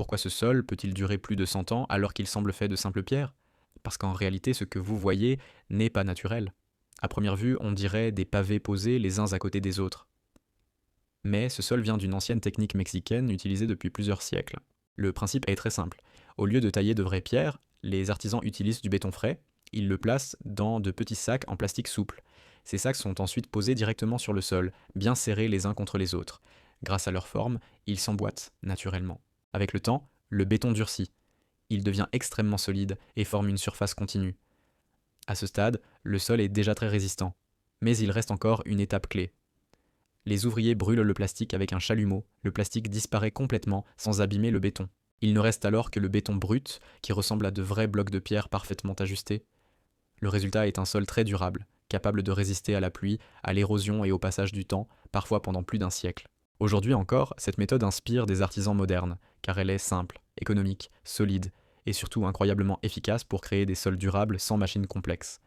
Pourquoi ce sol peut-il durer plus de 100 ans alors qu'il semble fait de simples pierres? Parce qu'en réalité, ce que vous voyez n'est pas naturel. À première vue, on dirait des pavés posés les uns à côté des autres. Mais ce sol vient d'une ancienne technique mexicaine utilisée depuis plusieurs siècles. Le principe est très simple. Au lieu de tailler de vraies pierres, les artisans utilisent du béton frais. Ils le placent dans de petits sacs en plastique souple. Ces sacs sont ensuite posés directement sur le sol, bien serrés les uns contre les autres. Grâce à leur forme, ils s'emboîtent naturellement. Avec le temps, le béton durcit. Il devient extrêmement solide et forme une surface continue. À ce stade, le sol est déjà très résistant. Mais il reste encore une étape clé. Les ouvriers brûlent le plastique avec un chalumeau. Le plastique disparaît complètement sans abîmer le béton. Il ne reste alors que le béton brut, qui ressemble à de vrais blocs de pierre parfaitement ajustés. Le résultat est un sol très durable, capable de résister à la pluie, à l'érosion et au passage du temps, parfois pendant plus d'un siècle. Aujourd'hui encore, cette méthode inspire des artisans modernes, car elle est simple, économique, solide, et surtout incroyablement efficace pour créer des sols durables sans machines complexes.